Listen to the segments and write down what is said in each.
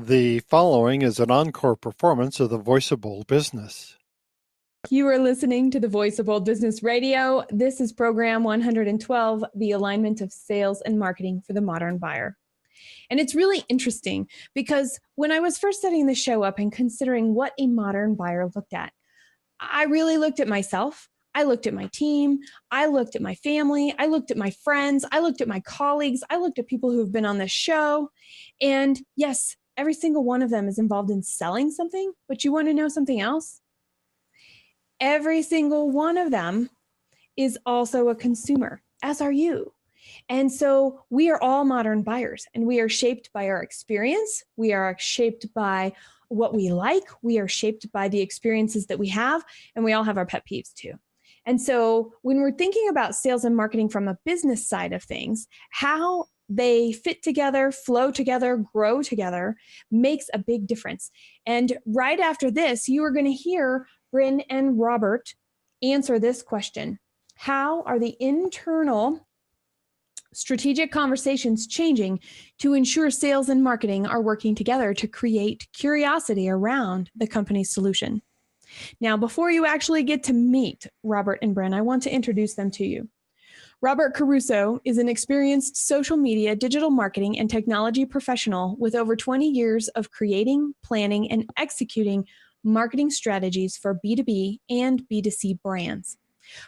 The following is an encore performance of the Voice of Bold Business. You are listening to the Voice of Bold Business Radio. This is program 112, the alignment of sales and marketing for the modern buyer. And it's really interesting because when I was first setting the show up and considering what a modern buyer looked at, I really looked at myself. I looked at my team. I looked at my family. I looked at my friends. I looked at my colleagues. I looked at people who have been on this show. And yes, every single one of them is involved in selling something. But you want to know something else? Every single one of them is also a consumer, as are you. And so we are all modern buyers, and we are shaped by our experience. We are shaped by what we like. We are shaped by the experiences that we have, and we all have our pet peeves too. And so when we're thinking about sales and marketing from a business side of things, how they fit together, flow together, grow together makes a big difference. And right after this, you are going to hear Brynn and Robert answer this question. How are the internal strategic conversations changing to ensure sales and marketing are working together to create curiosity around the company's solution? Now, before you actually get to meet Robert and Brynn, I want to introduce them to you. Robert Caruso is an experienced social media, digital marketing, and technology professional with over 20 years of creating, planning, and executing marketing strategies for B2B and B2C brands.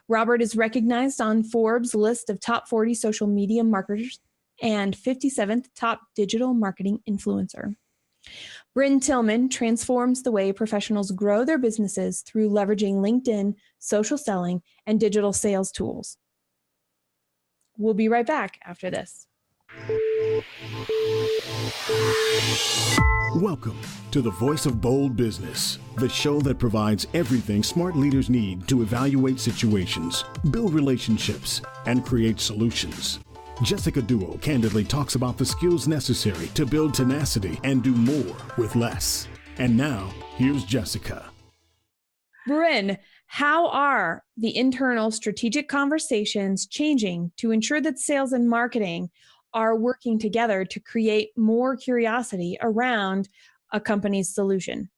Robert is recognized on Forbes' list of top 40 social media marketers and 57th top digital marketing influencer. Brynne Tillman transforms the way professionals grow their businesses through leveraging LinkedIn, social selling, and digital sales tools. We'll be right back after this. Welcome to the Voice of Bold Business, the show that provides everything smart leaders need to evaluate situations, build relationships, and create solutions. Jess Dewell candidly talks about the skills necessary to build tenacity and do more with less. And now, here's Jessica. Brynn, how are the internal strategic conversations changing to ensure that sales and marketing are working together to create more curiosity around a company's solution?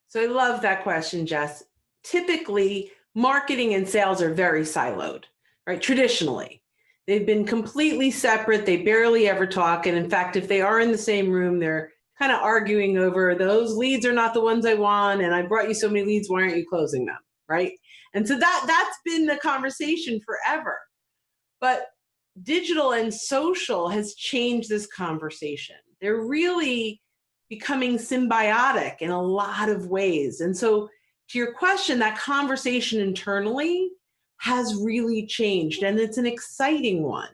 So I love that question, Jess. Typically, marketing and sales are very siloed, right? Traditionally, they've been completely separate. They barely ever talk. And in fact, if they are in the same room, they're kind of arguing over those leads are not the ones I want. And I brought you so many leads. Why aren't you closing them? Right. And so that's been the conversation forever. But digital and social has changed this conversation. They're really becoming symbiotic in a lot of ways. And so to your question, that conversation internally has really changed, and it's an exciting one.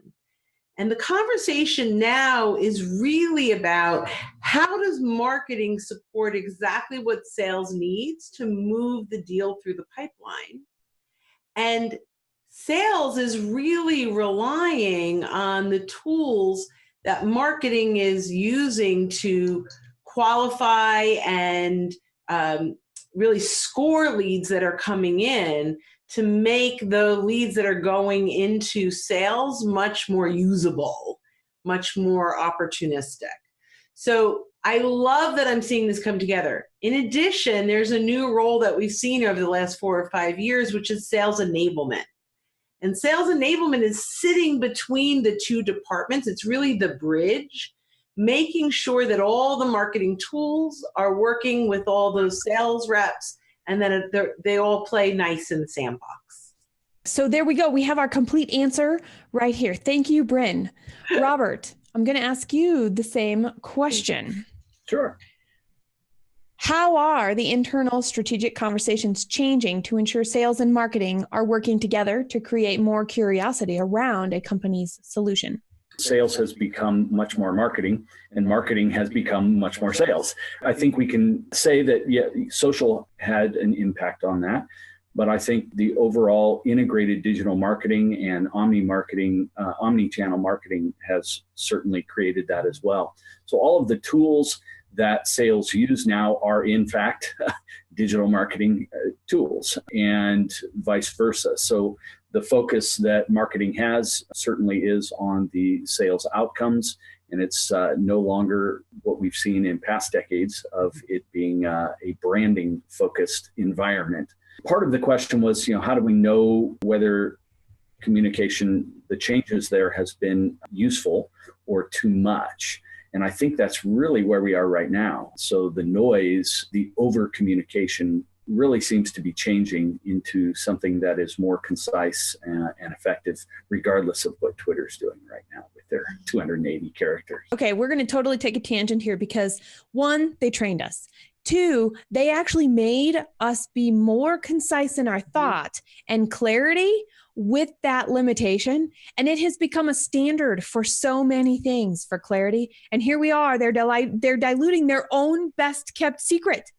And the conversation now is really about how does marketing support exactly what sales needs to move the deal through the pipeline? And sales is really relying on the tools that marketing is using to qualify and really score leads that are coming in to make the leads that are going into sales much more usable, much more opportunistic. So I love that I'm seeing this come together. In addition, there's a new role that we've seen over the last 4 or 5 years, which is sales enablement. And sales enablement is sitting between the two departments. It's really the bridge, making sure that all the marketing tools are working with all those sales reps and that they all play nice in the sandbox. So there we go. We have our complete answer right here. Thank you, Brynn. Robert, I'm going to ask you the same question. Sure. How are the internal strategic conversations changing to ensure sales and marketing are working together to create more curiosity around a company's solution? Sales has become much more marketing, and marketing has become much more sales. I think we can say that, yeah, social had an impact on that, but I think the overall integrated digital marketing and omni-channel marketing has certainly created that as well. So all of the tools that sales use now are in fact digital marketing tools, and vice versa. So the focus that marketing has certainly is on the sales outcomes And it's no longer what we've seen in past decades of it being a branding focused environment. Part of the question was, how do we know whether communication, the changes there has been useful or too much? And I think that's really where we are right now. So the noise, the over communication really seems to be changing into something that is more concise and effective, regardless of what Twitter's doing right now with their 280 characters. Okay, we're going to totally take a tangent here because 1, they trained us. 2, they actually made us be more concise in our thought and clarity with that limitation. And it has become a standard for so many things for clarity. And here we are, they're diluting their own best kept secret,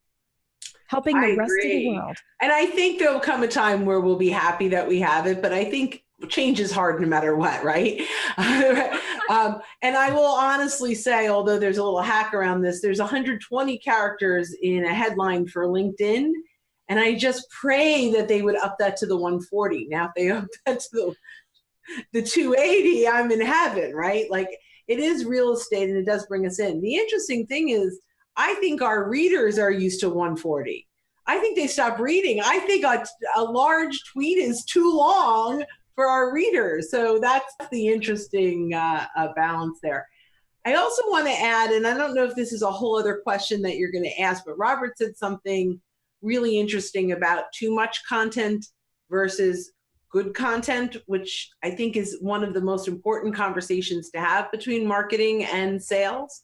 helping the rest of the world. And I think there'll come a time where we'll be happy that we have it, but I think change is hard no matter what, right? And I will honestly say, although there's a little hack around this, there's 120 characters in a headline for LinkedIn. And I just pray that they would up that to the 140. Now, if they up that to the 280, I'm in heaven, right? Like, it is real estate and it does bring us in. The interesting thing is, I think our readers are used to 140. I think they stop reading. I think a large tweet is too long for our readers. So that's the interesting balance there. I also want to add, and I don't know if this is a whole other question that you're going to ask, but Robert said something really interesting about too much content versus good content, which I think is one of the most important conversations to have between marketing and sales.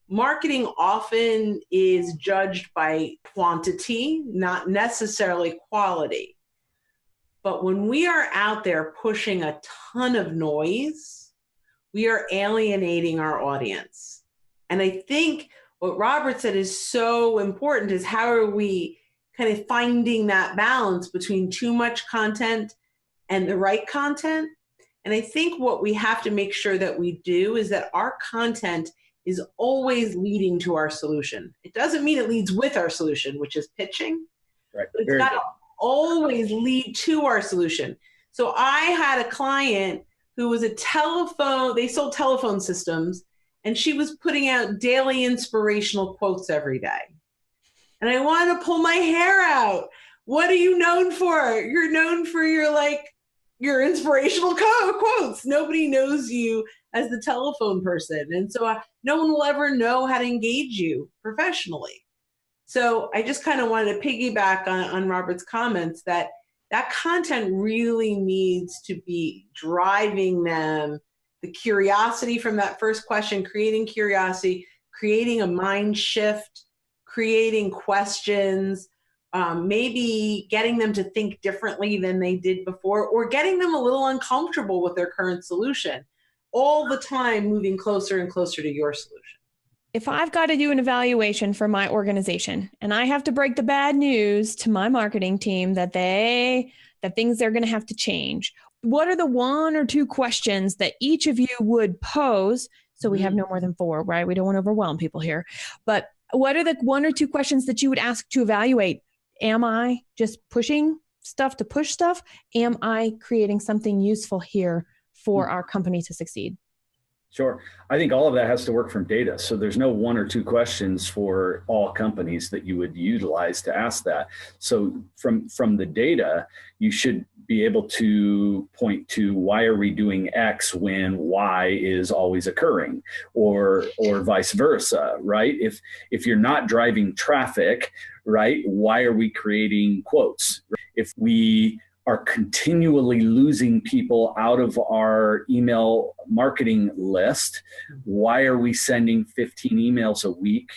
Marketing often is judged by quantity, not necessarily quality. But when we are out there pushing a ton of noise, we are alienating our audience. And I think what Robert said is so important is how are we kind of finding that balance between too much content and the right content? And I think what we have to make sure that we do is that our content is always leading to our solution. It doesn't mean it leads with our solution, which is pitching. Right. But it's got to always lead to our solution. So I had a client who was they sold telephone systems, and she was putting out daily inspirational quotes every day. And I wanted to pull my hair out. What are you known for? You're known for your inspirational quotes. Nobody knows you as the telephone person. And so no one will ever know how to engage you professionally. So I just kind of wanted to piggyback on Robert's comments that content really needs to be driving them, the curiosity from that first question, creating curiosity, creating a mind shift, creating questions, maybe getting them to think differently than they did before, or getting them a little uncomfortable with their current solution, all the time moving closer and closer to your solution. If I've got to do an evaluation for my organization and I have to break the bad news to my marketing team that things are going to have to change, what are the 1 or 2 questions that each of you would pose? So we have no more than 4, right? We don't want to overwhelm people here. But what are the 1 or 2 questions that you would ask to evaluate? Am I just pushing stuff to push stuff? Am I creating something useful here for our company to succeed? Sure. I think all of that has to work from data. So there's no 1 or 2 questions for all companies that you would utilize to ask that. So from the data, you should be able to point to why are we doing X when Y is always occurring, or vice versa, right? If you're not driving traffic, right, why are we creating quotes? If we are continually losing people out of our email marketing list, why are we sending 15 emails a week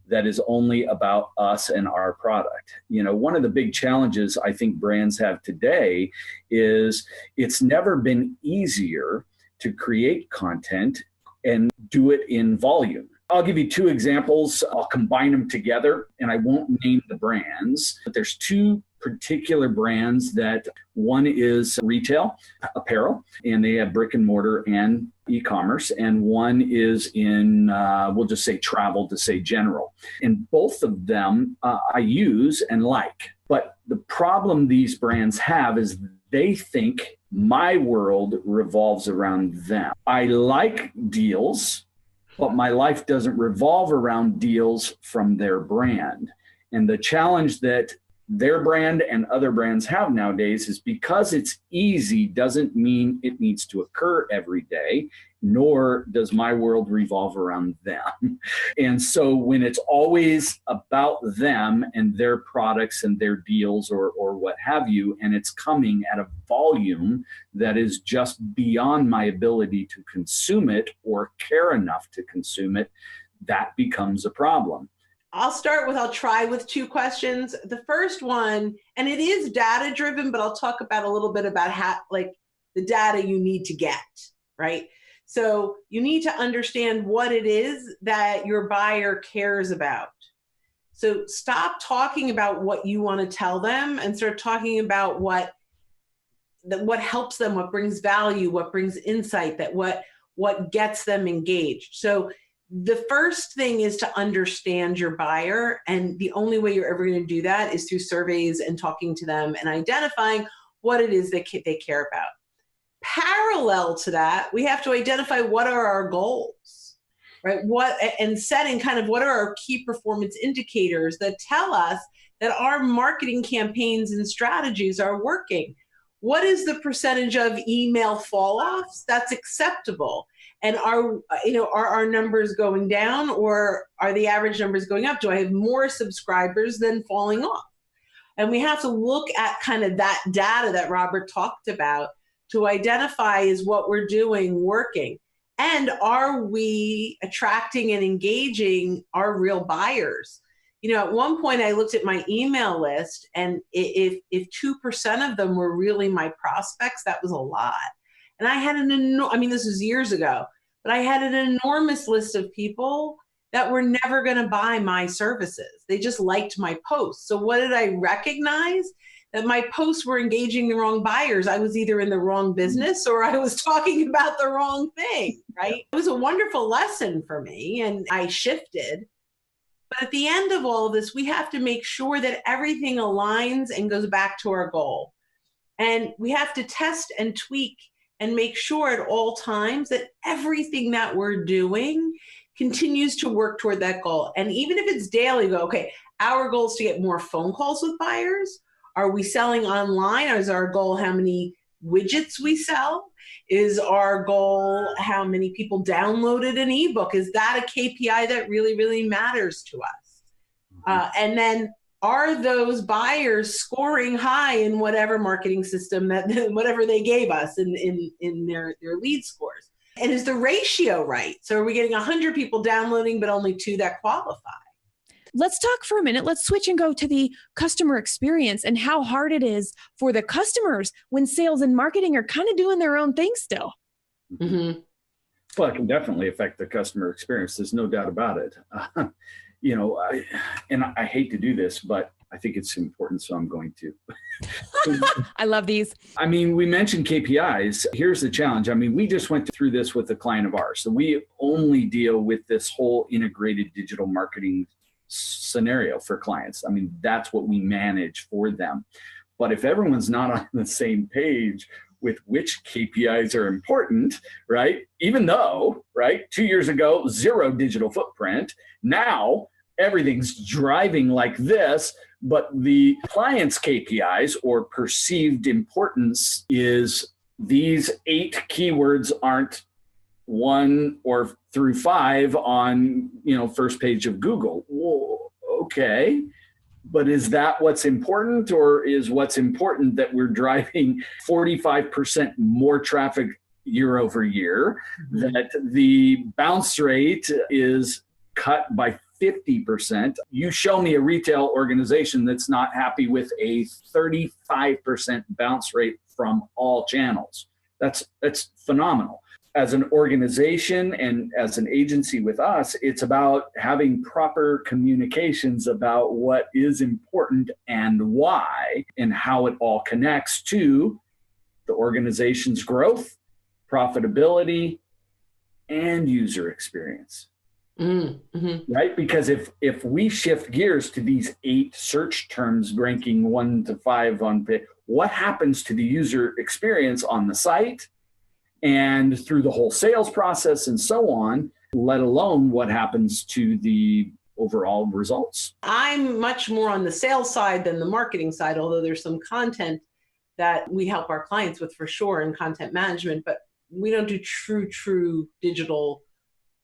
that is only about us and our product? One of the big challenges I think brands have today is it's never been easier to create content and do it in volume. I'll give you 2 examples. I'll combine them together, and I won't name the brands, but there's 2 particular brands that one is retail apparel, and they have brick and mortar and e-commerce, and one is in, we'll just say travel to say general. And both of them I use and like. But the problem these brands have is they think my world revolves around them. I like deals, but my life doesn't revolve around deals from their brand. And the challenge that their brand and other brands have nowadays is because it's easy doesn't mean it needs to occur every day, nor does my world revolve around them. And so when it's always about them and their products and their deals or what have you, and it's coming at a volume that is just beyond my ability to consume it or care enough to consume it, that becomes a problem. I'll try with two questions. The first one, and it is data driven, but I'll talk about a little bit about how, like, the data you need to get, right? So you need to understand what it is that your buyer cares about. So stop talking about what you want to tell them and start talking about what helps them, what brings value, what brings insight, that what gets them engaged. So the first thing is to understand your buyer, and the only way you're ever going to do that is through surveys and talking to them and identifying what it is that they care about. Parallel to that, we have to identify what are our goals, right? And setting kind of what are our key performance indicators that tell us that our marketing campaigns and strategies are working. What is the percentage of email fall-offs that's acceptable? And are our numbers going down, or are the average numbers going up? Do I have more subscribers than falling off? And we have to look at kind of that data that Robert talked about to identify, is what we're doing working? And are we attracting and engaging our real buyers? At one point I looked at my email list, and if 2% of them were really my prospects, that was a lot. And I had this was years ago, but I had an enormous list of people that were never going to buy my services. They just liked my posts. So what did I recognize? That my posts were engaging the wrong buyers. I was either in the wrong business or I was talking about the wrong thing, right? It was a wonderful lesson for me, and I shifted. But at the end of all of this, we have to make sure that everything aligns and goes back to our goal. And we have to test and tweak and make sure at all times that everything that we're doing continues to work toward that goal. And even if it's daily, go, okay, our goal is to get more phone calls with buyers. Are we selling online? Or is our goal how many widgets we sell? Is our goal how many people downloaded an ebook? Is that a KPI that really, really matters to us? And then, are those buyers scoring high in whatever marketing system whatever they gave us in their lead scores? And is the ratio right? So are we getting 100 people downloading, but only 2 that qualify? Let's talk for a minute. Let's switch and go to the customer experience and how hard it is for the customers when sales and marketing are kind of doing their own thing still. Mm-hmm. Well, it can definitely affect the customer experience. There's no doubt about it. I hate to do this, but I think it's important, so I'm going to. I love these. We mentioned KPIs. Here's the challenge. We just went through this with a client of ours. So we only deal with this whole integrated digital marketing scenario for clients. That's what we manage for them. But if everyone's not on the same page with which KPIs are important, right? Even though, right, 2 years ago, 0 digital footprint. Now everything's driving like this, but the client's KPIs or perceived importance is these 8 keywords aren't 1 or through 5 on, first page of Google. Whoa, okay. But is that what's important, or is what's important that we're driving 45% more traffic year over year, that the bounce rate is cut by 50%? You show me a retail organization that's not happy with a 35% bounce rate from all channels. That's phenomenal. As an organization and as an agency with us, it's about having proper communications about what is important and why, and how it all connects to the organization's growth, profitability, and user experience. Mm-hmm. Right? Because if we shift gears to these 8 search terms ranking 1 to 5 on page, what happens to the user experience on the site and through the whole sales process and so on? let alone what happens to the overall results. I'm much more on the sales side than the marketing side, although there's some content that we help our clients with for sure in content management, but we don't do true digital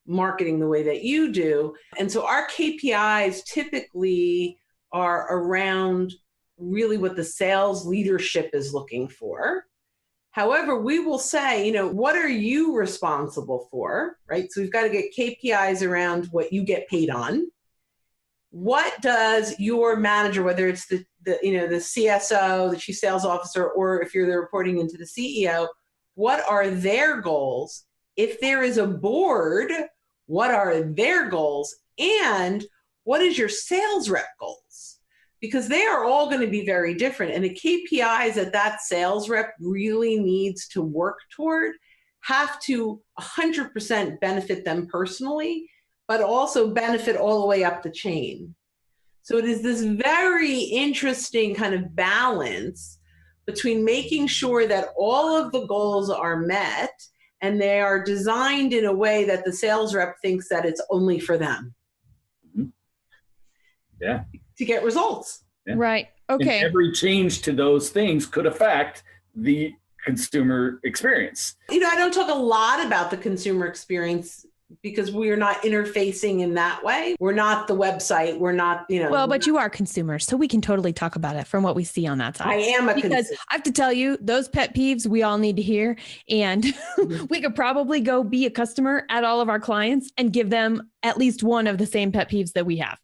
marketing the way that you do. And so our KPIs typically are around really what the sales leadership is looking for. However, we will say, what are you responsible for, right? So we've got to get KPIs around what you get paid on. What does your manager, whether it's the CSO, the chief sales officer, or if you're reporting into the CEO, what are their goals? If there is a board, what are their goals? And what is your sales rep goals? Because they are all going to be very different. And the KPIs that sales rep really needs to work toward have to 100% benefit them personally, but also benefit all the way up the chain. So it is this very interesting kind of balance between making sure that all of the goals are met and they are designed in a way that the sales rep thinks that it's only for them. Yeah. To get results. Yeah. Right. Okay. And every change to those things could affect the consumer experience. I don't talk a lot about the consumer experience because we are not interfacing in that way. We're not the website. We're not, Well, but you are consumers, so we can totally talk about it from what we see on that side. I am a because consumer. I have to tell you, those pet peeves we all need to hear. And we could probably go be a customer at all of our clients and give them at least one of the same pet peeves that we have.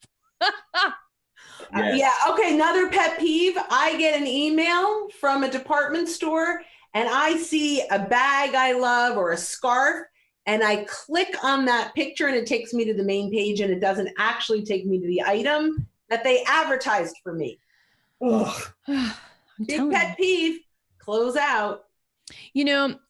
Yeah. Okay. Another pet peeve. I get an email from a department store and I see a bag I love or a scarf and I click on that picture and it takes me to the main page and it doesn't actually take me to the item that they advertised for me. Ugh. Big pet peeve. Close out.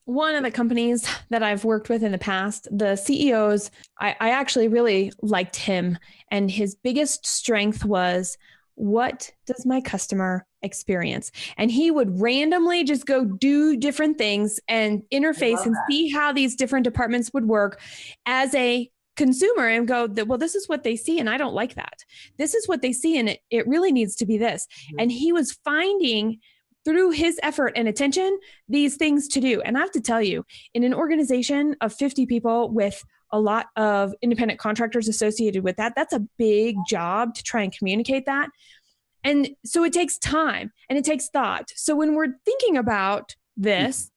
One of the companies that I've worked with in the past, the CEOs, I actually really liked him. And his biggest strength was, what does my customer experience? And he would randomly just go do different things and interface and see how these different departments would work as a consumer and go, well, this is what they see. And I don't like that. This is what they see. And it really needs to be this. Mm-hmm. And he was finding through his effort and attention, these things to do. And I have to tell you, in an organization of 50 people with a lot of independent contractors associated with that, that's a big job to try and communicate that. And so it takes time and it takes thought. So when we're thinking about this,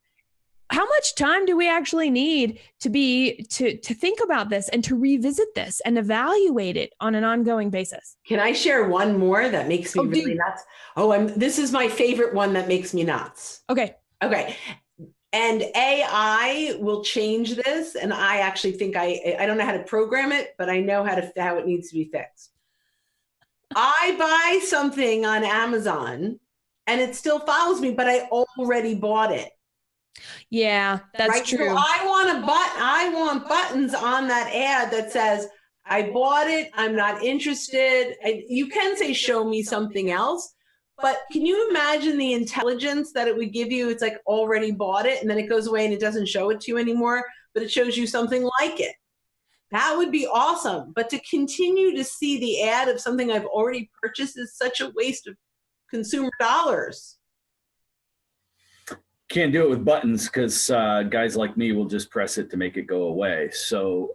how much time do we actually need to think about this and to revisit this and evaluate it on an ongoing basis? Can I share one more that makes me really nuts? This is my favorite one that makes me nuts. Okay. And AI will change this. And I actually think I don't know how to program it, but I know how it needs to be fixed. I buy something on Amazon and it still follows me, but I already bought it. Yeah, that's true. So I want buttons on that ad that says, I bought it, I'm not interested. And you can say, show me something else. But can you imagine the intelligence that it would give you? It's like already bought it and then it goes away and it doesn't show it to you anymore, but it shows you something like it. That would be awesome. But to continue to see the ad of something I've already purchased is such a waste of consumer dollars. Can't do it with buttons because guys like me will just press it to make it go away. So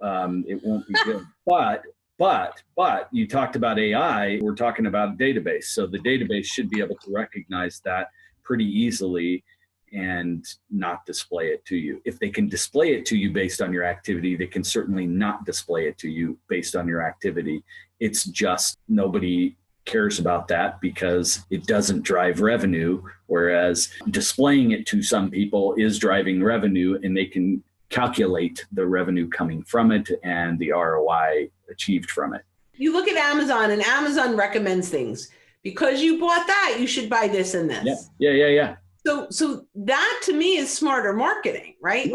it won't be good. But you talked about AI, we're talking about a database. So the database should be able to recognize that pretty easily and not display it to you. If they can display it to you based on your activity, they can certainly not display it to you based on your activity. It's just nobody cares about that because it doesn't drive revenue, whereas displaying it to some people is driving revenue and they can calculate the revenue coming from it and the ROI achieved from it. You look at Amazon and Amazon recommends things. Because you bought that, you should buy this and this. Yeah. So that to me is smarter marketing, right?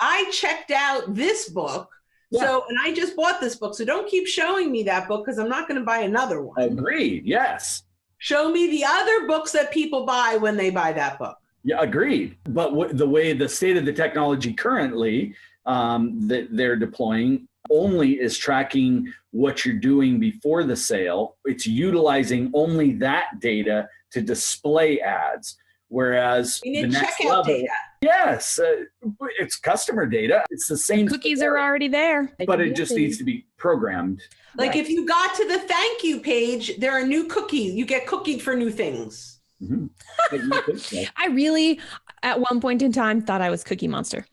I checked out this book. Yeah. And I just bought this book. So don't keep showing me that book because I'm not going to buy another one. Agreed. Yes. Show me the other books that people buy when they buy that book. Yeah, agreed. But the way the state of the technology currently, that they're deploying only is tracking what you're doing before the sale. It's utilizing only that data to display ads. Whereas We need the next checkout level, data. yes, it's customer data. It's the same. Cookies are already there. But it just needs to be programmed. Like if you got to the thank you page, there are new cookies. You get cookied for new things. Mm-hmm. I really, at one point in time, thought I was Cookie Monster.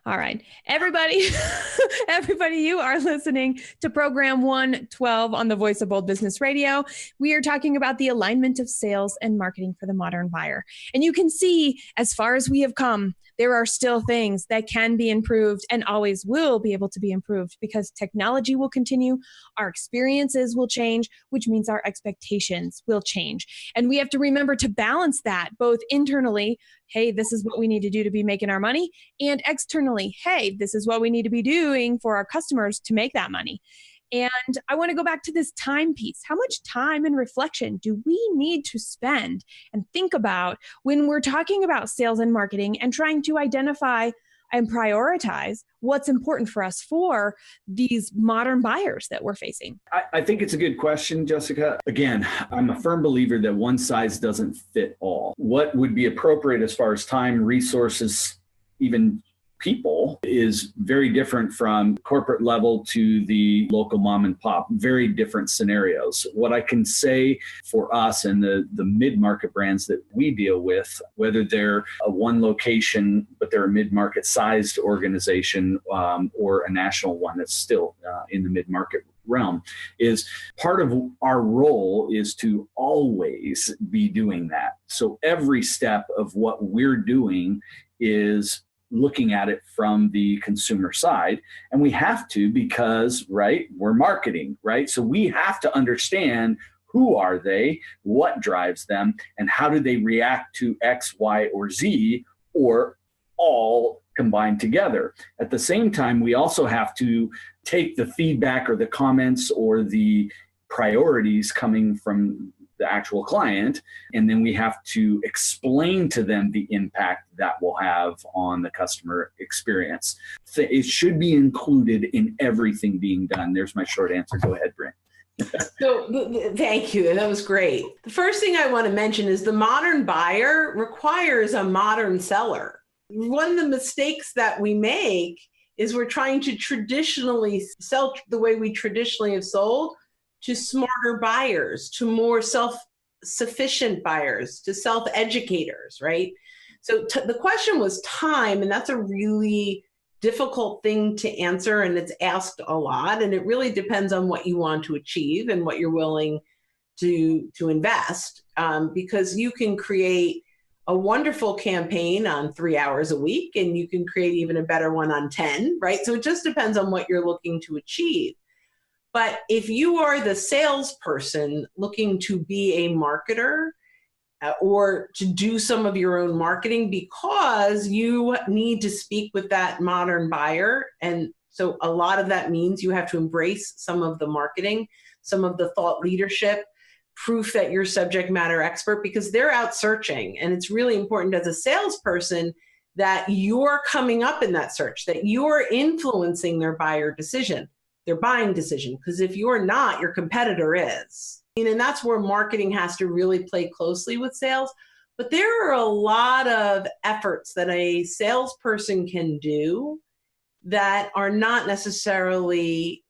All right, everybody, you are listening to program 112 on the Voice of Bold Business Radio. We are talking about the alignment of sales and marketing for the modern buyer. And you can see, as far as we have come, there are still things that can be improved and always will be able to be improved because technology will continue, our experiences will change, which means our expectations will change. And we have to remember to balance that both internally, hey, this is what we need to do to be making our money, and externally, hey, this is what we need to be doing for our customers to make that money. And I want to go back to this time piece. How much time and reflection do we need to spend and think about when we're talking about sales and marketing and trying to identify and prioritize what's important for us for these modern buyers that we're facing? I think it's a good question, Jessica. Again, I'm a firm believer that one size doesn't fit all. What would be appropriate as far as time, resources, even people is very different from corporate level to the local mom and pop, very different scenarios. What I can say for us and the mid-market brands that we deal with, whether they're a one location, but they're a mid-market sized organization or a national one that's still in the mid-market realm, is part of our role is to always be doing that. So every step of what we're doing is looking at it from the consumer side. And we have to because, right, we're marketing, right? So we have to understand who are they, what drives them, and how do they react to X, Y, or Z, or all combined together. At the same time, we also have to take the feedback or the comments or the priorities coming from the actual client, and then we have to explain to them the impact that will have on the customer experience. It should be included in everything being done. There's my short answer. Go ahead, Brynn. So thank you. That was great. The first thing I want to mention is the modern buyer requires a modern seller. One of the mistakes that we make is we're trying to traditionally sell the way we traditionally have sold to smarter buyers, to more self-sufficient buyers, to self-educators, right? So the question was time, and that's a really difficult thing to answer, and it's asked a lot, and it really depends on what you want to achieve and what you're willing to invest, because you can create a wonderful campaign on 3 hours a week, and you can create even a better one on 10, right? So it just depends on what you're looking to achieve. But if you are the salesperson looking to be a marketer or to do some of your own marketing because you need to speak with that modern buyer, and so a lot of that means you have to embrace some of the marketing, some of the thought leadership, proof that you're subject matter expert, because they're out searching. And it's really important as a salesperson that you're coming up in that search, that you're influencing their buyer decision, their buying decision, because if you're not, your competitor is. And that's where marketing has to really play closely with sales. But there are a lot of efforts that a salesperson can do that are not necessarily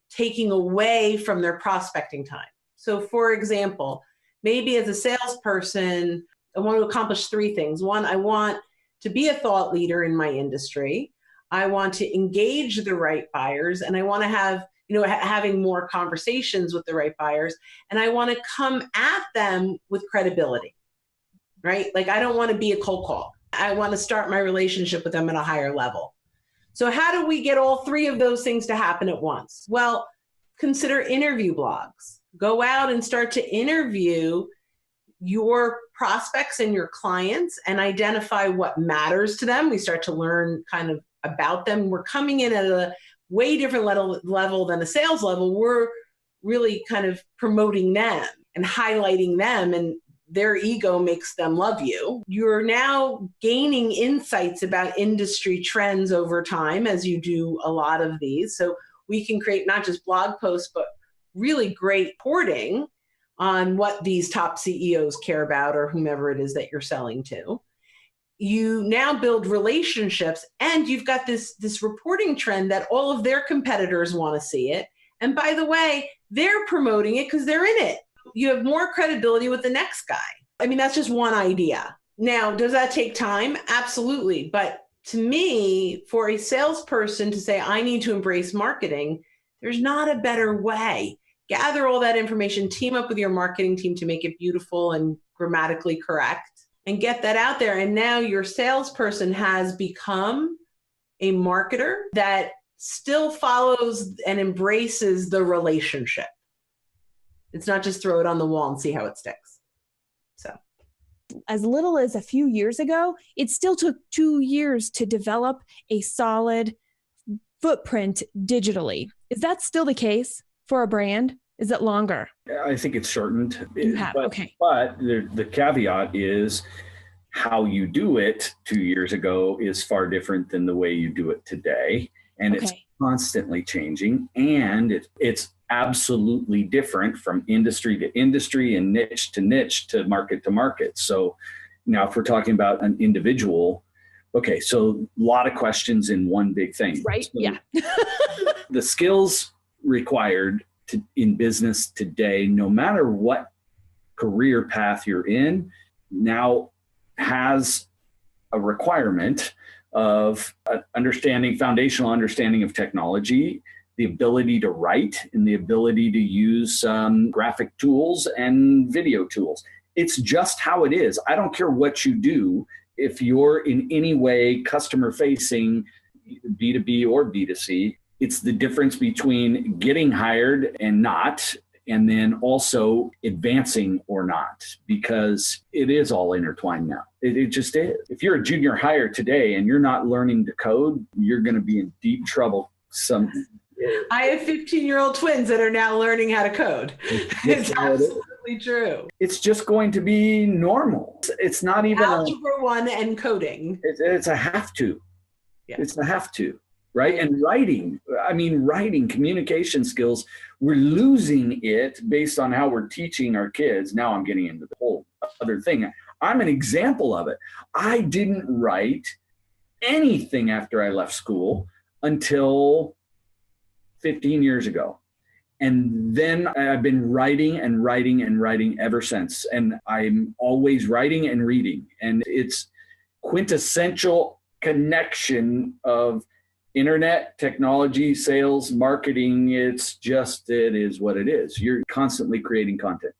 taking away from their prospecting time. So for example, maybe as a salesperson, I want to accomplish 3 things. 1, I want to be a thought leader in my industry. I want to engage the right buyers, and I want to have, having more conversations with the right buyers, and I want to come at them with credibility, right? Like I don't want to be a cold call. I want to start my relationship with them at a higher level. So how do we get all 3 of those things to happen at once? Well, consider interview blogs. Go out and start to interview your prospects and your clients and identify what matters to them. We start to learn kind of about them. We're coming in at a way different level than a sales level. We're really kind of promoting them and highlighting them and their ego makes them love you. You're now gaining insights about industry trends over time as you do a lot of these. So we can create not just blog posts, but really great reporting on what these top CEOs care about or whomever it is that you're selling to. You now build relationships, and you've got this reporting trend that all of their competitors want to see it. And by the way, they're promoting it because they're in it. You have more credibility with the next guy. I mean, that's just one idea. Now, does that take time? Absolutely. But to me, for a salesperson to say, I need to embrace marketing, there's not a better way. Gather all that information, team up with your marketing team to make it beautiful and grammatically correct, and get that out there. And now your salesperson has become a marketer that still follows and embraces the relationship. It's not just throw it on the wall and see how it sticks. So, as little as a few years ago, it still took 2 years to develop a solid footprint digitally. Is that still the case for a brand? Is it longer? I think it's shortened. You have, okay. But the caveat is how you do it 2 years ago is far different than the way you do it today. And it's constantly changing. And it's absolutely different from industry to industry and niche to market. So now if we're talking about an individual, okay, so a lot of questions in one big thing. Right, so yeah. The skills required in business today, no matter what career path you're in, now has a requirement of foundational understanding of technology, the ability to write, and the ability to use graphic tools and video tools. It's just how it is. I don't care what you do. If you're in any way customer facing, B2B or B2C, it's the difference between getting hired and not, and then also advancing or not, because it is all intertwined now. It just is. If you're a junior hire today and you're not learning to code, you're going to be in deep trouble. I have 15-year-old twins that are now learning how to code. It's absolutely true. It's just going to be normal. It's not even Algebra 1 and coding. It's a have to. Yeah. It's a have to. Right. And writing, communication skills, we're losing it based on how we're teaching our kids. Now I'm getting into the whole other thing. I'm an example of it. I didn't write anything after I left school until 15 years ago. And then I've been writing ever since. And I'm always writing and reading. And it's quintessential connection of internet, technology, sales, marketing. It is what it is. You're constantly creating content.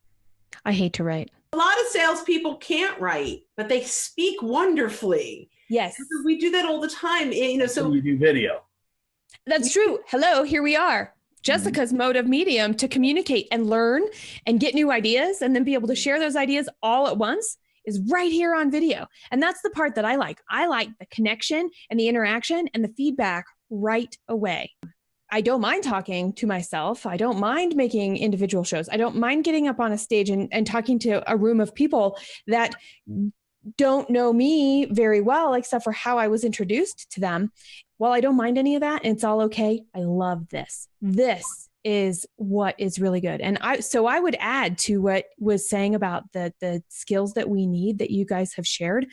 I hate to write. A lot of salespeople can't write, but they speak wonderfully. Yes. We do that all the time. So we do video. That's true. Hello, here we are. Jessica's mode of medium to communicate and learn and get new ideas and then be able to share those ideas all at once is right here on video. And that's the part that I like. I like the connection and the interaction and the feedback right away. I don't mind talking to myself. I don't mind making individual shows. I don't mind getting up on a stage and talking to a room of people that don't know me very well, except for how I was introduced to them. While I don't mind any of that, and it's all okay, I love this. This is what is really good. And I would add to what was saying about the skills that we need that you guys have shared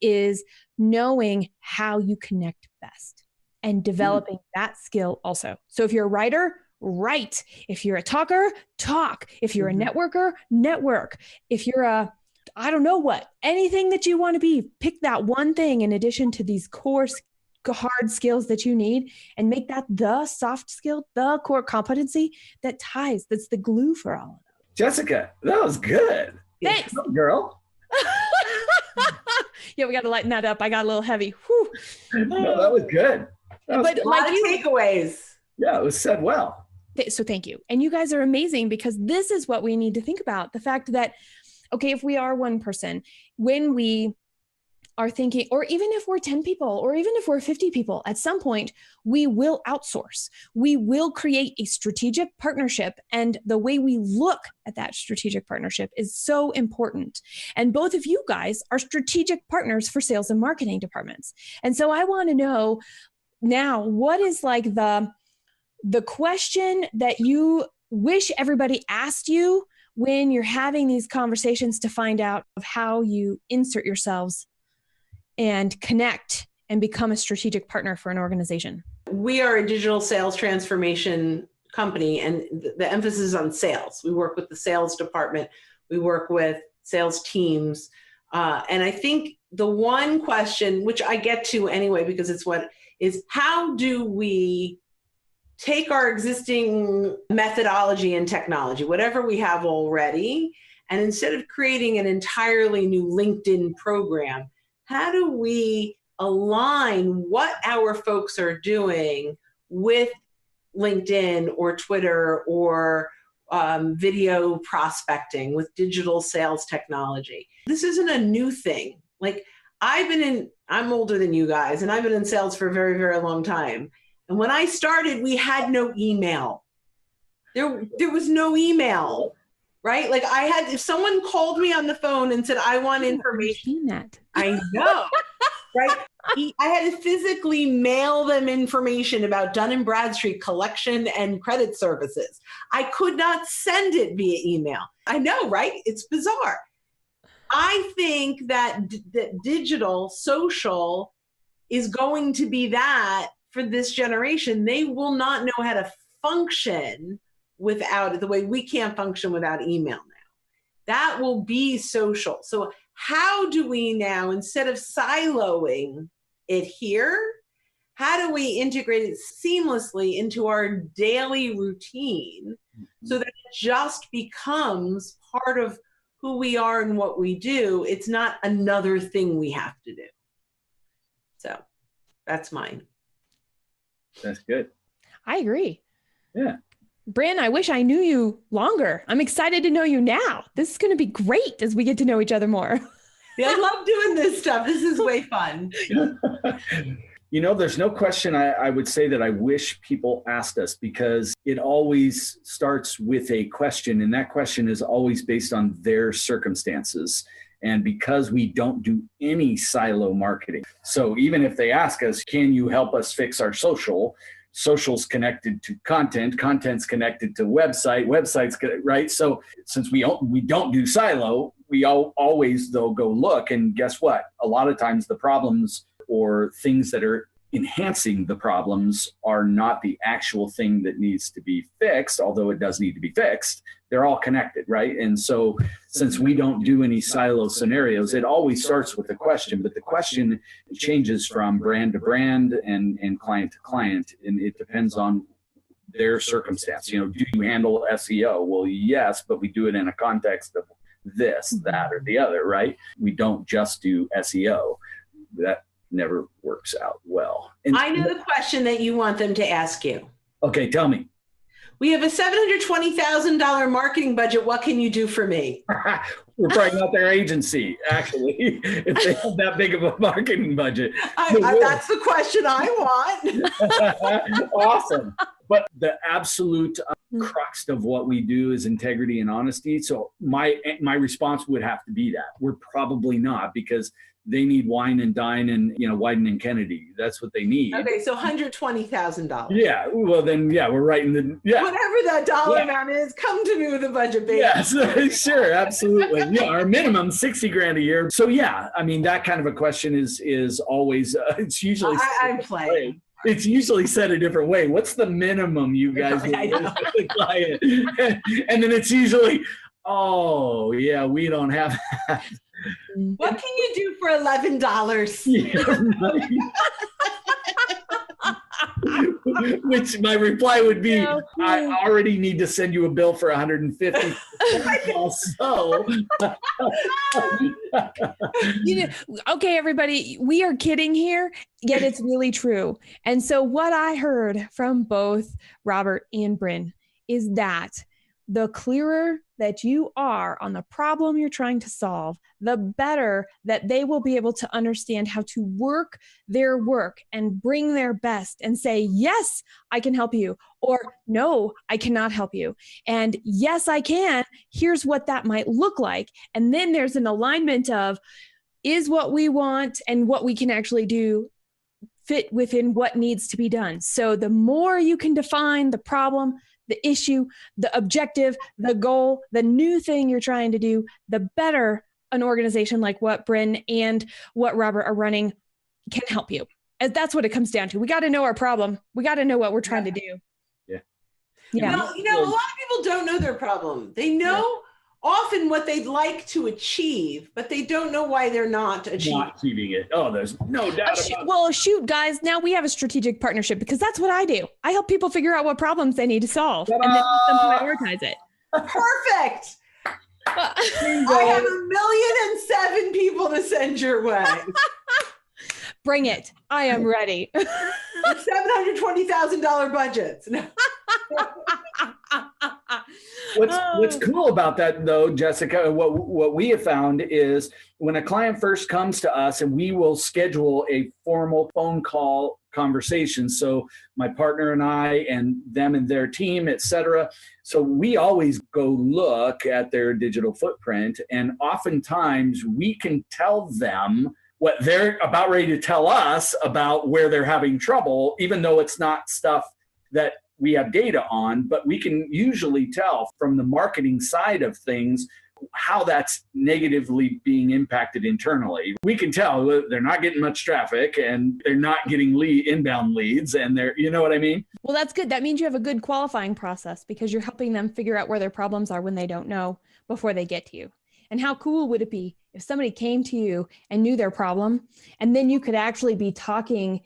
is knowing how you connect best and developing that skill also. So if you're a writer, write. If you're a talker, talk. If you're a networker, network. If you're I don't know what, anything that you want to be, pick that one thing in addition to these core hard skills that you need and make that the soft skill, the core competency that's the glue for all of them. Jessica, that was good. Thanks. Girl. Yeah, we got to lighten that up. I got a little heavy. Whew. No, that was good. But a lot of takeaways. Yeah, it was said well. So thank you. And you guys are amazing because this is what we need to think about. The fact that, okay, if we are one person, when we are thinking, or even if we're 10 people, or even if we're 50 people, at some point, we will outsource. We will create a strategic partnership. And the way we look at that strategic partnership is so important. And both of you guys are strategic partners for sales and marketing departments. And so I want to know now, what is like the question that you wish everybody asked you when you're having these conversations to find out of how you insert yourselves and connect and become a strategic partner for an organization? We are a digital sales transformation company, and the emphasis is on sales. We work with the sales department. We work with sales teams. And I think the one question, which I get to anyway, because it's what is, how do we take our existing methodology and technology, whatever we have already, and instead of creating an entirely new LinkedIn program, how do we align what our folks are doing with LinkedIn or Twitter or video prospecting with digital sales technology? This isn't a new thing. Like, I'm older than you guys, and I've been in sales for a very, very long time. And when I started, we had no email. There was no email. Right? Like, if someone called me on the phone and said, I want information. That. I know, right? I had to physically mail them information about Dun & Bradstreet collection and credit services. I could not send it via email. I know, right? It's bizarre. I think that digital, social is going to be that for this generation. They will not know how to function without it, the way we can't function without email now. That will be social. So how do we now, instead of siloing it here, how do we integrate it seamlessly into our daily routine so that it just becomes part of who we are and what we do? It's not another thing we have to do. So that's mine. That's good. I agree. Yeah. Brynn, I wish I knew you longer. I'm excited to know you now. This is going to be great as we get to know each other more. Yeah, I love doing this stuff. This is way fun. You know, there's no question I would say that I wish people asked us, because it always starts with a question, and that question is always based on their circumstances. And because we don't do any silo marketing, so even if they ask us, can you help us fix our social's connected to content's connected to websites, right? So since we don't do silo, we always though go look, and guess what? A lot of times the problems or things that are enhancing the problems are not the actual thing that needs to be fixed, although it does need to be fixed. They're all connected, right? And so since we don't do any silo scenarios, it always starts with a question, but the question changes from brand to brand and client to client, and it depends on their circumstance. You know, do you handle SEO? Well, yes, but we do it in a context of this, that, or the other, right? We don't just do SEO. That never works out well. And I know the question that you want them to ask you. Okay, tell me. We have a $720,000 marketing budget. What can you do for me? We're probably not their agency, actually, if they have that big of a marketing budget. That's the question I want. Awesome. But the absolute crux of what we do is integrity and honesty. So my response would have to be that. We're probably not, because they need wine and dine and, Wyden and Kennedy. That's what they need. Okay, so $120,000. Yeah, well then, we're right in the, whatever that dollar amount is, come to me with a budget, baby. Yes, sure, absolutely. Our minimum $60,000 a year. So I mean, that kind of a question is always, it's usually. I'm playing. It's usually said a different way. What's the minimum you guys need the client? And then it's usually, oh yeah, we don't have that. What can you do for $11? Yeah, right. Which my reply would be, I already need to send you a bill for $150. Also, okay, everybody, we are kidding here, yet it's really true. And so what I heard from both Robert and Brynn is that the clearer that you are on the problem you're trying to solve, the better that they will be able to understand how to work their work and bring their best and say, yes, I can help you, or no, I cannot help you. And yes, I can. Here's what that might look like. And then there's an alignment of, is what we want and what we can actually do fit within what needs to be done? So the more you can define the problem, the issue, the objective, the goal, the new thing you're trying to do, the better an organization like what Brynn and what Robert are running can help you. And that's what it comes down to. We got to know our problem. We got to know what we're trying to do. Yeah. Well, a lot of people don't know their problem. They know often what they'd like to achieve, but they don't know why they're not achieving it. Oh, there's no doubt about it. Well, shoot, guys, now we have a strategic partnership because that's what I do. I help people figure out what problems they need to solve and then help them prioritize it. Perfect. I have 1,000,007 people to send your way. Bring it. I am ready. $720,000 budgets. What's cool about that, though, Jessica, what we have found is when a client first comes to us, and we will schedule a formal phone call conversation. So my partner and I and them and their team, et cetera. So we always go look at their digital footprint, and oftentimes we can tell them what they're about ready to tell us about where they're having trouble, even though it's not stuff that we have data on, but we can usually tell from the marketing side of things how that's negatively being impacted internally. We can tell they're not getting much traffic and they're not getting inbound leads, and they're, you know what I mean? Well, that's good. That means you have a good qualifying process because you're helping them figure out where their problems are when they don't know before they get to you. And how cool would it be if somebody came to you and knew their problem, and then you could actually be talking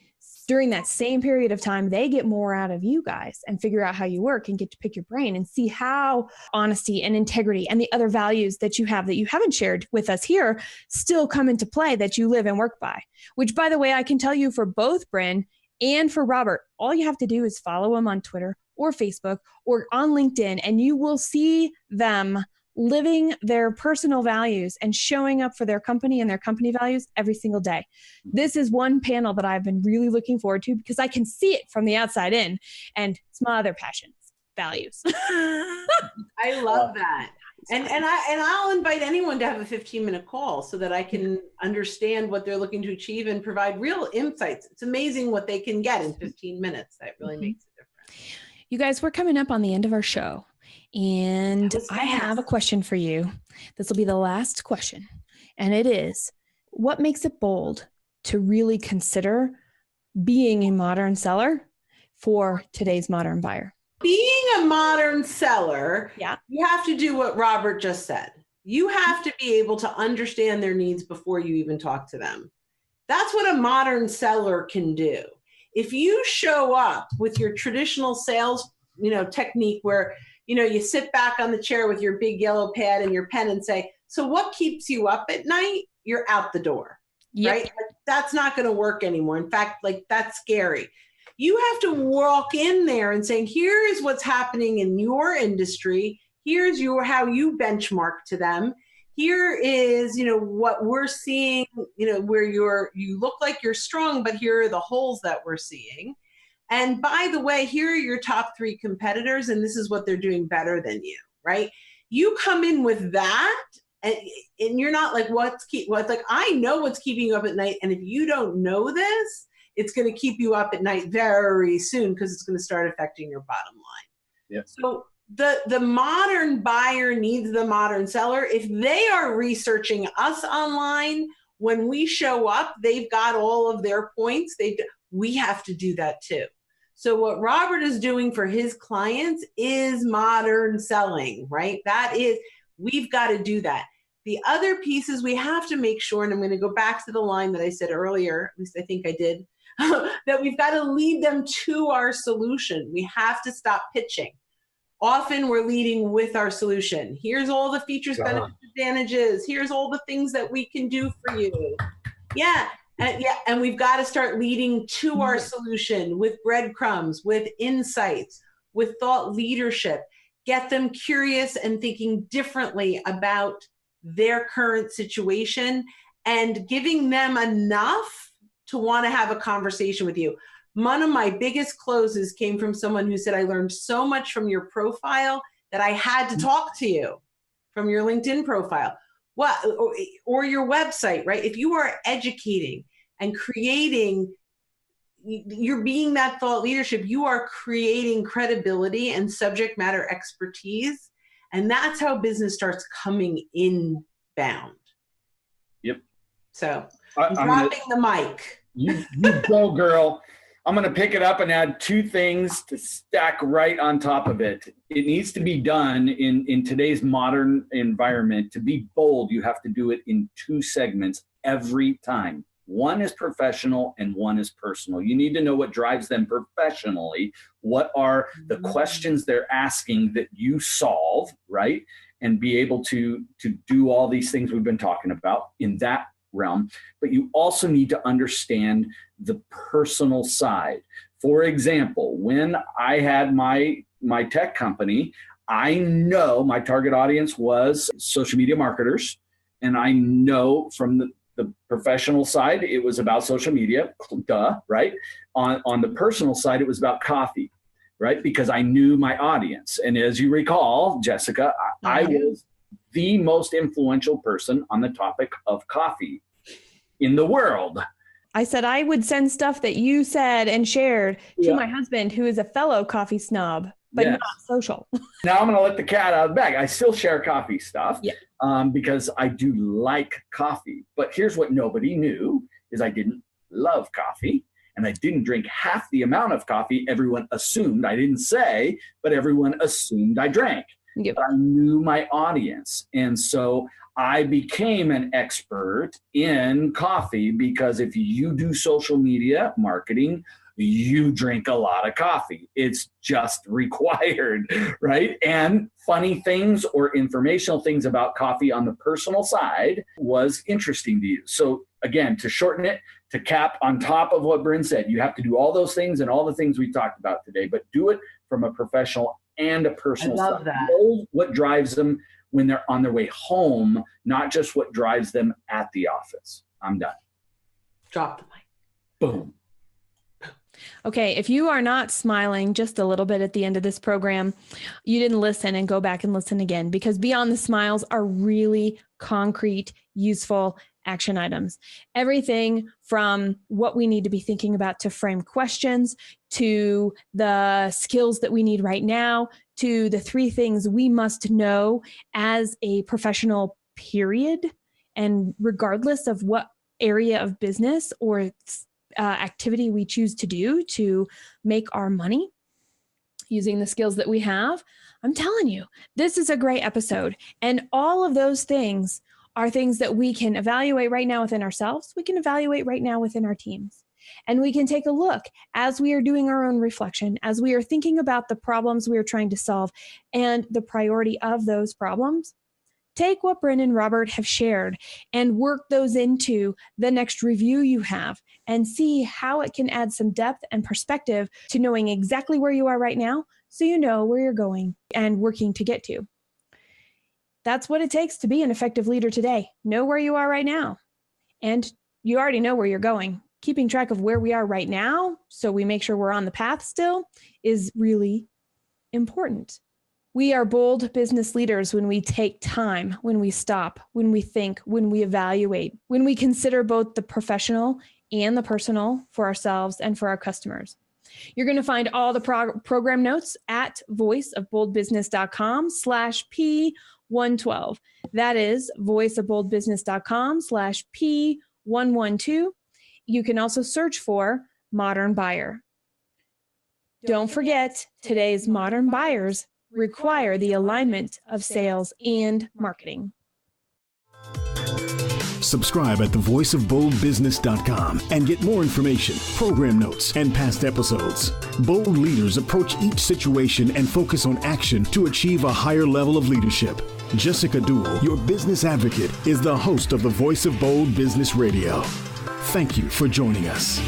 during that same period of time, they get more out of you guys and figure out how you work and get to pick your brain and see how honesty and integrity and the other values that you have that you haven't shared with us here still come into play that you live and work by. Which, by the way, I can tell you for both Brynn and for Robert, all you have to do is follow them on Twitter or Facebook or on LinkedIn, and you will see them living their personal values and showing up for their company and their company values every single day. This is one panel that I've been really looking forward to because I can see it from the outside in, and it's my other passions, values. I love that. And I'll invite anyone to have a 15-minute call so that I can understand what they're looking to achieve and provide real insights. It's amazing what they can get in 15 minutes. That really makes a difference. You guys, we're coming up on the end of our show. And I have a question for you. This will be the last question. And it is, what makes it bold to really consider being a modern seller for today's modern buyer? Being a modern seller, you have to do what Robert just said. You have to be able to understand their needs before you even talk to them. That's what a modern seller can do. If you show up with your traditional sales, technique where you sit back on the chair with your big yellow pad and your pen and say, so what keeps you up at night? You're out the door, right? That's not going to work anymore. In fact, that's scary. You have to walk in there and saying, here is what's happening in your industry. Here's how you benchmark to them. Here is, what we're seeing, where you look like you're strong, but here are the holes that we're seeing. And by the way, here are your top 3 competitors, and this is what they're doing better than you, right? You come in with that, and you're not like, I know what's keeping you up at night, and if you don't know this, it's going to keep you up at night very soon because it's going to start affecting your bottom line. Yeah. So the modern buyer needs the modern seller. If they are researching us online, when we show up, they've got all of their points. We have to do that too. So what Robert is doing for his clients is modern selling, right? We've got to do that. The other piece is we have to make sure, and I'm going to go back to the line that I said earlier, at least I think I did, that we've got to lead them to our solution. We have to stop pitching. Often we're leading with our solution. Here's all the features, benefits, advantages. Here's all the things that we can do for you. And we've got to start leading to our solution with breadcrumbs, with insights, with thought leadership. get them curious and thinking differently about their current situation and giving them enough to want to have a conversation with you. One of my biggest closes came from someone who said, I learned so much from your profile that I had to talk to you, from your LinkedIn profile. Or your website, right? If you are educating and creating, you're being that thought leadership, you are creating credibility and subject matter expertise. And that's how business starts coming inbound. Yep. So I'm dropping the mic. You go, girl. I'm going to pick it up and add two things to stack right on top of it. It needs to be done in today's modern environment. To be bold, you have to do it in two segments every time. One is professional and one is personal. You need to know what drives them professionally. What are the questions they're asking that you solve, right? And be able to do all these things we've been talking about in that realm. But you also need to understand the personal side. For example, when I had my tech company, I know my target audience was social media marketers. And I know from the professional side, it was about social media, duh, right? On the personal side, it was about coffee, right? Because I knew my audience. And as you recall, Jessica, I was the most influential person on the topic of coffee in the world. I said I would send stuff that you said and shared to my husband, who is a fellow coffee snob, but not social. Now I'm going to let the cat out of the bag. I still share coffee stuff because I do like coffee. But here's what nobody knew is I didn't love coffee. And I didn't drink half the amount of coffee everyone assumed. I didn't say, but everyone assumed I drank. Yep. But I knew my audience. And so I became an expert in coffee because if you do social media marketing, you drink a lot of coffee. It's just required, right? And funny things or informational things about coffee on the personal side was interesting to you. So again, to shorten it, to cap on top of what Brynn said, you have to do all those things and all the things we talked about today, but do it from a professional and a personal side. I love that. Know what drives them when they're on their way home, not just what drives them at the office. I'm done. Drop the mic. Boom. Okay, if you are not smiling just a little bit at the end of this program, you didn't listen, and go back and listen again, because beyond the smiles are really concrete, useful action items. Everything from what we need to be thinking about to frame questions, to the skills that we need right now, to the 3 things we must know as a professional, period, and regardless of what area of business or activity we choose to do to make our money using the skills that we have. I'm telling you, this is a great episode. And all of those things are things that we can evaluate right now within ourselves. We can evaluate right now within our teams. And we can take a look as we are doing our own reflection, as we are thinking about the problems we are trying to solve and the priority of those problems. Take what Brynn and Robert have shared and work those into the next review you have and see how it can add some depth and perspective to knowing exactly where you are right now, so you know where you're going and working to get to. That's what it takes to be an effective leader today. Know where you are right now. And you already know where you're going. Keeping track of where we are right now, so we make sure we're on the path still, is really important. We are bold business leaders when we take time, when we stop, when we think, when we evaluate, when we consider both the professional and the personal for ourselves and for our customers. You're going to find all the program notes at voiceofboldbusiness.com/P112. That is voiceofboldbusiness.com/P112. You can also search for Modern Buyer. Don't forget, today's modern buyers require the alignment of sales and marketing. Subscribe at thevoiceofboldbusiness.com and get more information, program notes, and past episodes. Bold leaders approach each situation and focus on action to achieve a higher level of leadership. Jessica Dewell, your business advocate, is the host of the Voice of Bold Business Radio. Thank you for joining us.